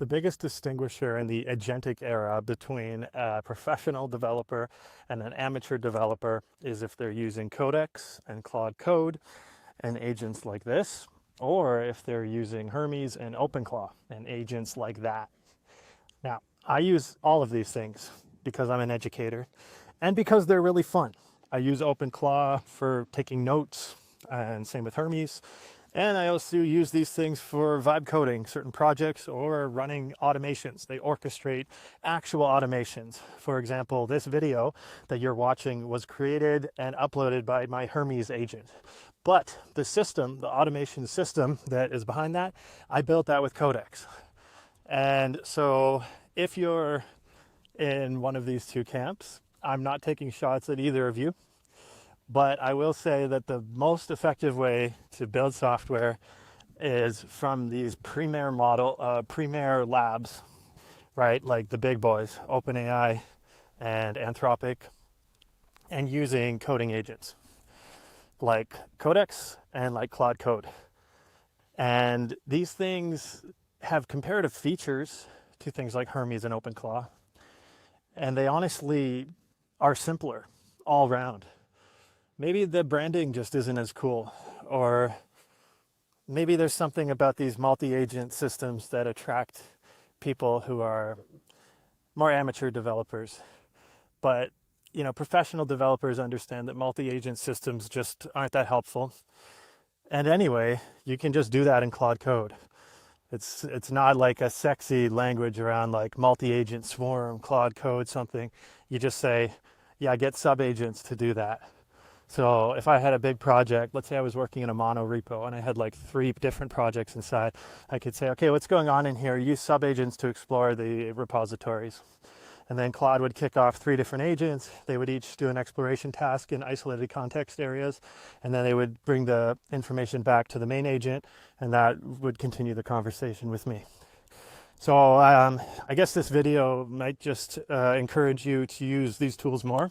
The biggest distinguisher in the agentic era between a professional developer and an amateur developer is if they're using Codex and Claude Code and agents like this, or if they're using Hermes and OpenClaw and agents like that. Now, I use all of these things because I'm an educator and because they're really fun. I use OpenClaw for taking notes, and same with Hermes. And I also use these things for vibe coding certain projects or running automations. They orchestrate actual automations. For example, this video that you're watching was created and uploaded by my Hermes agent. But the system, the automation system that is behind that, I built that with Codex. And so if you're in one of these two camps, I'm not taking shots at either of you. But I will say that the most effective way to build software is from these premier labs, right? Like the big boys, OpenAI and Anthropic, and using coding agents like Codex and like Claude Code. And these things have comparative features to things like Hermes and OpenClaw. And they honestly are simpler all around. Maybe the branding just isn't as cool, or maybe there's something about these multi-agent systems that attract people who are more amateur developers. But, professional developers understand that multi-agent systems just aren't that helpful. And anyway, you can just do that in Claude Code. It's not like a sexy language around like multi-agent swarm, Claude Code, something. You just say, yeah, get sub-agents to do that. So if I had a big project, let's say I was working in a monorepo and I had like 3 different projects inside, I could say, okay, what's going on in here? Use sub-agents to explore the repositories. And then Claude would kick off 3 different agents. They would each do an exploration task in isolated context areas. And then they would bring the information back to the main agent, and that would continue the conversation with me. So I guess this video might just encourage you to use these tools more.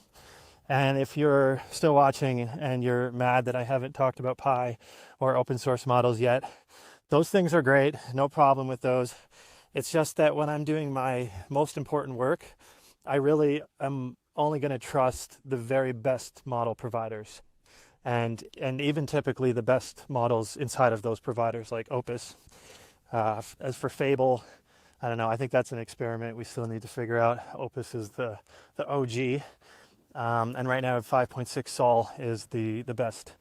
And if you're still watching and you're mad that I haven't talked about Pi or open source models yet, those things are great. No problem with those. It's just that when I'm doing my most important work, I really am only going to trust the very best model providers. And even typically the best models inside of those providers like Opus. As for Fable, I don't know. I think that's an experiment we still need to figure out. Opus is the OG. And right now 5.6 Sol is the best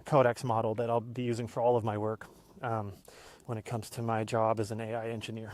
Codex model that I'll be using for all of my work when it comes to my job as an AI engineer.